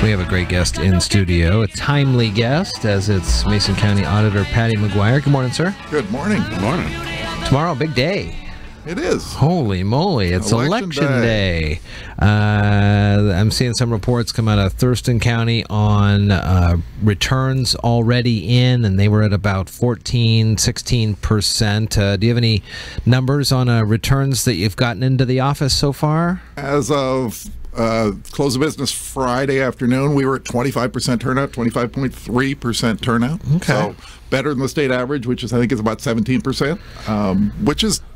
We have a great guest in studio, a timely guest, as it's Mason County Auditor Paddy McGuire. Good morning, sir. Good morning. Good morning. Tomorrow, big day. It is. Holy moly, it's election day. I'm seeing some reports come out of Thurston County on returns already in, and they were at about 16%. Do you have any numbers on returns that you've gotten into the office so far? As of close of business Friday afternoon, we were at 25% turnout, 25.3% turnout. Okay. So better than the state average, which is, I think, is about 17%,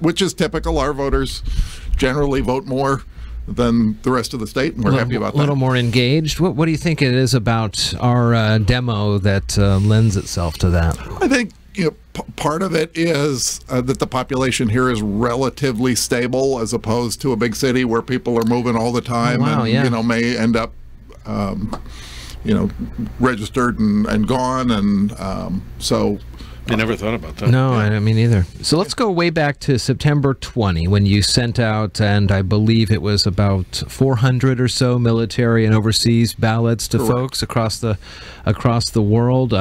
which is typical. Our voters generally vote more than the rest of the state, and we're happy about that. A little more engaged. What do you think it is about our demo that lends itself to that? I think part of it is that the population here is relatively stable, as opposed to a big city where people are moving all the time, may end up registered and gone, and so I never thought about that. No, I don't mean either. So let's go way back to September 20, when you sent out, and I believe it was about 400 or so military and overseas ballots to folks across the world.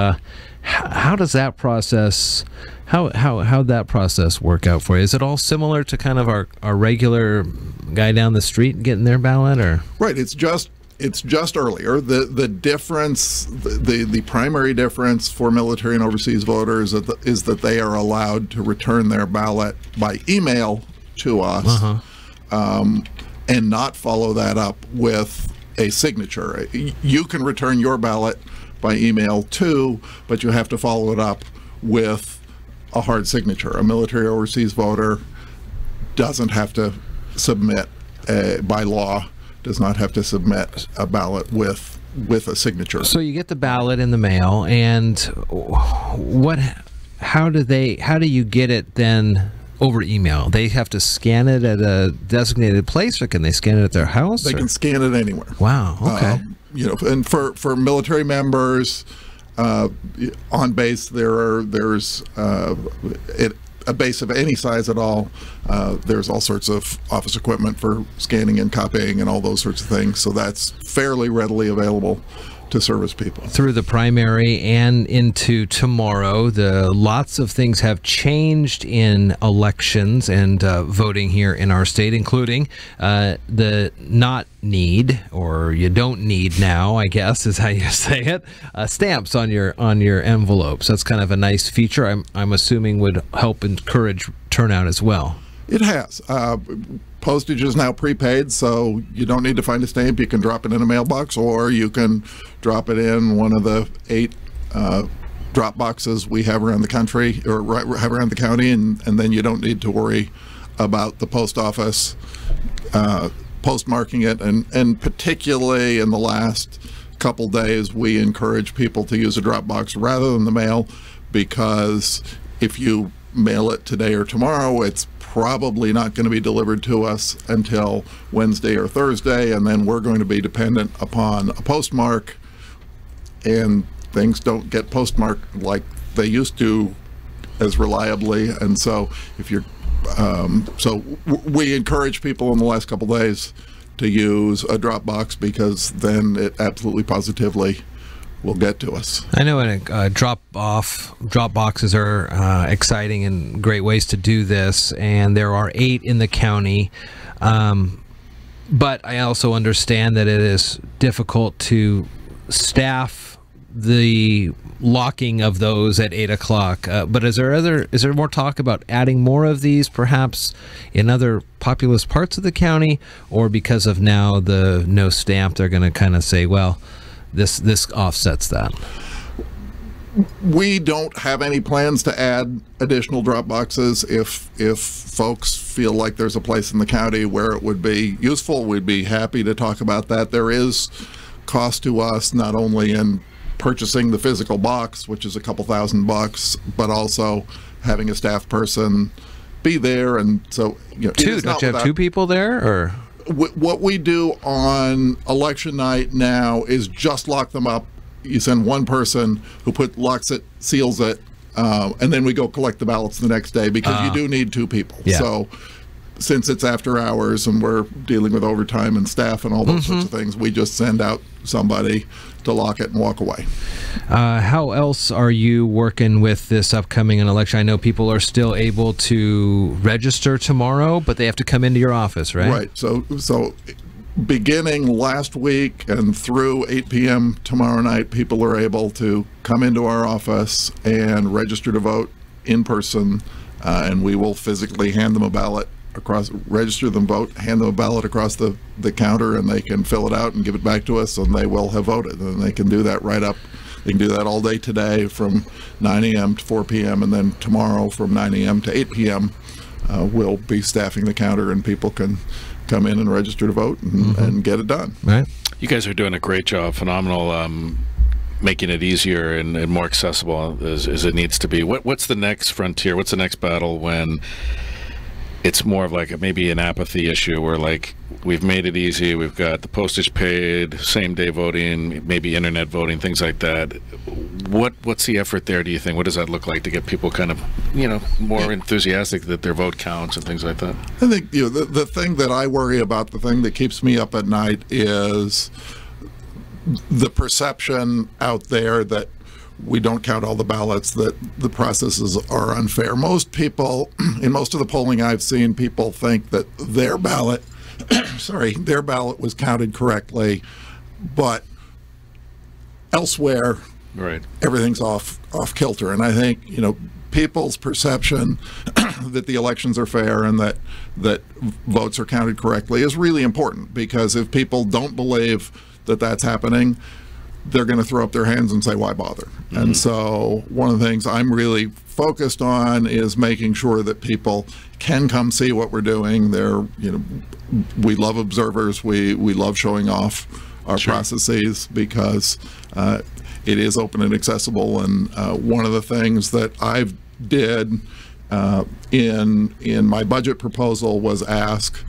How does that process? How'd that process work out for you? Is it all similar to kind of our regular guy down the street getting their ballot, or? Right. It's just earlier. The difference, the primary difference for military and overseas voters is that they are allowed to return their ballot by email to us, and not follow that up with a signature. You can return your ballot by email too, but you have to follow it up with a hard signature. A military overseas voter doesn't have to submit, by law, does not have to submit a ballot with a signature. So you get the ballot in the mail, and how do you get it then over email? They have to scan it at a designated place, or can they scan it at their house? They can scan it anywhere. Wow. Okay. And for military members on base, there's a base of any size at all. There's all sorts of office equipment for scanning and copying and all those sorts of things. So that's fairly readily available to service people. Through the primary and into tomorrow, lots of things have changed in elections and voting here in our state, including the not need, or you don't need now, I guess is how you say it, stamps on your envelopes. That's kind of a nice feature. I'm assuming would help encourage turnout as well. It has. Postage is now prepaid, so you don't need to find a stamp. You can drop it in a mailbox, or you can drop it in one of the 8 drop boxes we have around the country, or have around the county, and then you don't need to worry about the post office postmarking it. And particularly in the last couple days, we encourage people to use a drop box rather than the mail, because if you mail it today or tomorrow, it's probably not going to be delivered to us until Wednesday or Thursday, and then we're going to be dependent upon a postmark, and things don't get postmarked like they used to as reliably. And so if you're we encourage people in the last couple days to use a drop box, because then it absolutely positively will get to us. I know drop boxes are exciting and great ways to do this, and there are 8 in the county, but I also understand that it is difficult to staff the locking of those at 8 o'clock. But is there more talk about adding more of these, perhaps in other populous parts of the county, or because of now the no stamp, they're going to kind of say, well, this offsets that? We don't have any plans to add additional drop boxes. If folks feel like there's a place in the county where it would be useful, we'd be happy to talk about that. There is cost to us, not only in purchasing the physical box, which is a couple $1,000, but also having a staff person be there. And so, don't you have 2 people there, or? What we do on election night now is just lock them up. You send one person who locks it, seals it, and then we go collect the ballots the next day, because you do need 2 people. Yeah. So since it's after hours and we're dealing with overtime and staff and all those sorts of things, we just send out somebody to lock it and walk away. How else are you working with this upcoming election? I know people are still able to register tomorrow, but they have to come into your office, right? Right. So beginning last week and through 8 p.m. tomorrow night, people are able to come into our office and register to vote in person, and we will physically hand them a ballot register them, vote, hand them a ballot across the counter, and they can fill it out and give it back to us, and they will have voted. And they can do that they can do that all day today from 9 a.m. to 4 p.m. and then tomorrow from 9 a.m. to 8 p.m. We'll be staffing the counter, and people can come in and register to vote and get it done. Right. You guys are doing a great job, phenomenal, making it easier and more accessible as it needs to be. What's the next frontier? What's the next battle when it's more of like maybe an apathy issue where like we've made it easy, we've got the postage paid, same day voting, maybe internet voting, things like that. What's the effort there, do you think? What does that look like to get people kind of, more enthusiastic that their vote counts and things like that? I think the thing that I worry about, the thing that keeps me up at night is the perception out there that we don't count all the ballots, that the processes are unfair. Most people, in most of the polling I've seen, people think that their ballot, their ballot was counted correctly, but elsewhere, right, everything's off kilter. And I think, people's perception that the elections are fair and that votes are counted correctly is really important, because if people don't believe that that's happening, they're going to throw up their hands and say, why bother? And so one of the things I'm really focused on is making sure that people can come see what we're doing. We love observers. We love showing off our processes because it is open and accessible. And one of the things that I've did in my budget proposal was ask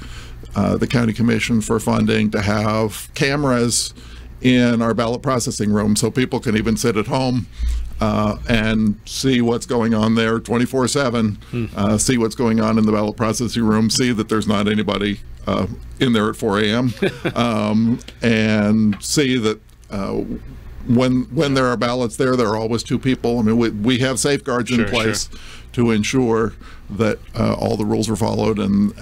the county commission for funding to have cameras in our ballot processing room, so people can even sit at home and see what's going on there 24/7, see what's going on in the ballot processing room, see that there's not anybody in there at 4 a.m., and see that when there are ballots there are always two people. I mean, we have safeguards in place to ensure that all the rules are followed, and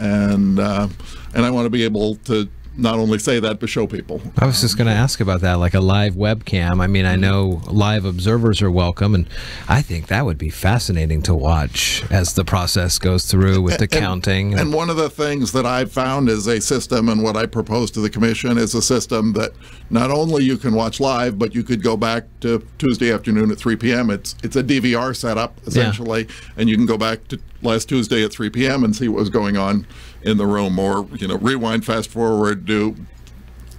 I want to be able to not only say that, but show people. I was just going to ask about that, like a live webcam. I mean, I know live observers are welcome, and I think that would be fascinating to watch as the process goes through with the counting. And one of the things that I've found is a system, and what I propose to the commission is a system that not only you can watch live, but you could go back to Tuesday afternoon at 3 p.m. It's a DVR setup, essentially, and you can go back to last Tuesday at 3 p.m. and see what was going on in the room, or rewind, fast forward, do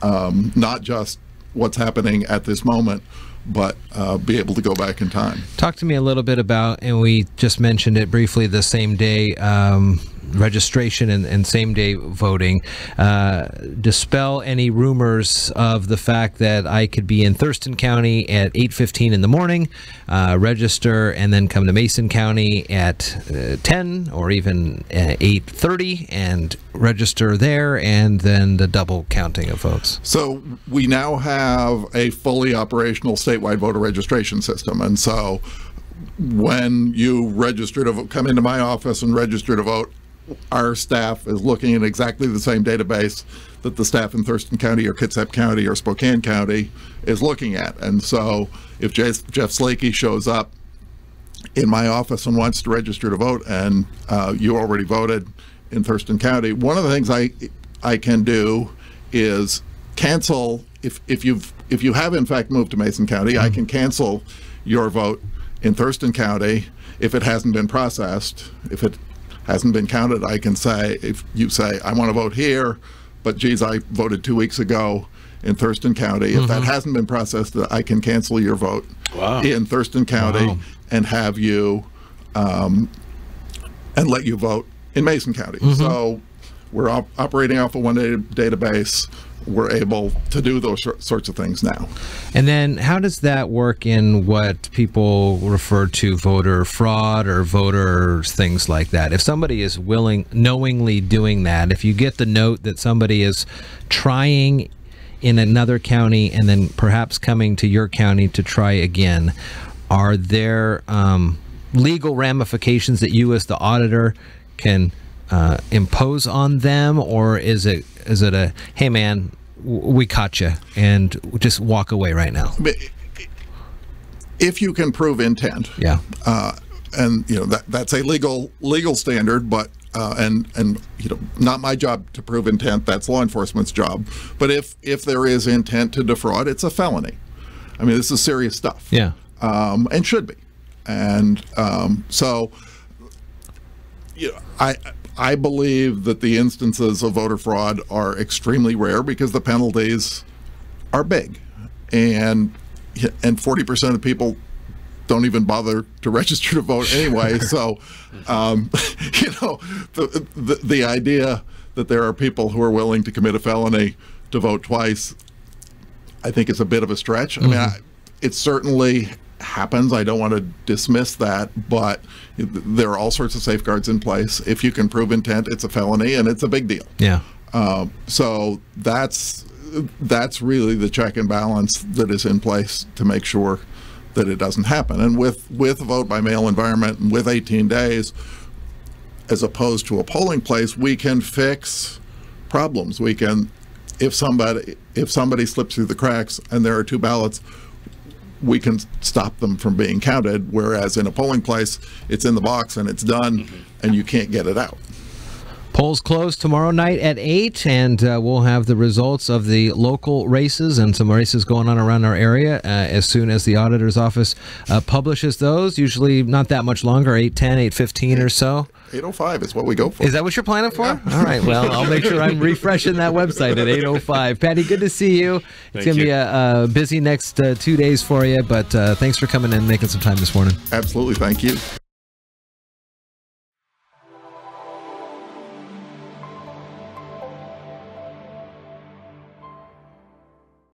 not just what's happening at this moment, but be able to go back in time. Talk to me a little bit about, and we just mentioned it briefly, the same day registration and same-day voting. Dispel any rumors of the fact that I could be in Thurston County at 8:15 in the morning, register, and then come to Mason County at 10 or even 8:30 and register there, and then the double counting of votes. So we now have a fully operational statewide voter registration system, and so when you register to vote, come into my office and register to vote, our staff is looking at exactly the same database that the staff in Thurston County or Kitsap County or Spokane County is looking at. And so if Jeff Slakey shows up in my office and wants to register to vote, and you already voted in Thurston County, one of the things I can do is cancel, if you have in fact moved to Mason County, I can cancel your vote in Thurston County if it hasn't been processed. If it hasn't been counted, I can say, if you say, I want to vote here, but geez, I voted 2 weeks ago in Thurston County. If that hasn't been processed, I can cancel your vote in Thurston County and have you, and let you vote in Mason County. So We're operating off of one database. We're able to do those sorts of things now. And then how does that work in what people refer to voter fraud or voter things like that? If somebody is knowingly doing that, if you get the note that somebody is trying in another county and then perhaps coming to your county to try again, are there legal ramifications that you as the auditor can impose on them, or is it a, hey man, we caught you and just walk away right now? If you can prove intent, yeah, and that's a legal standard, but and not my job to prove intent. That's law enforcement's job. But if there is intent to defraud, it's a felony. I mean, this is serious stuff. Yeah, and should be. And so, I believe that the instances of voter fraud are extremely rare because the penalties are big, and 40% of people don't even bother to register to vote anyway. So, the idea that there are people who are willing to commit a felony to vote twice, I think is a bit of a stretch. I mean, it certainly happens. I don't want to dismiss that, but there are all sorts of safeguards in place. If you can prove intent, it's a felony, and it's a big deal. Yeah. So that's really the check and balance that is in place to make sure that it doesn't happen. And with a vote by mail environment and with 18 days, as opposed to a polling place, we can fix problems. We can, if somebody slips through the cracks and there are 2 ballots, we can stop them from being counted, whereas in a polling place, it's in the box and it's done, and you can't get it out. Polls close tomorrow night at 8, and we'll have the results of the local races and some races going on around our area as soon as the auditor's office publishes those. Usually not that much longer, 8:10, 8:15 or so. 8:05 is what we go for. Is that what you're planning for? Yeah. All right. Well, I'll make sure I'm refreshing that website at 8:05. Patty, good to see you. It's going to be a busy next 2 days for you, but thanks for coming in and making some time this morning. Absolutely. Thank you.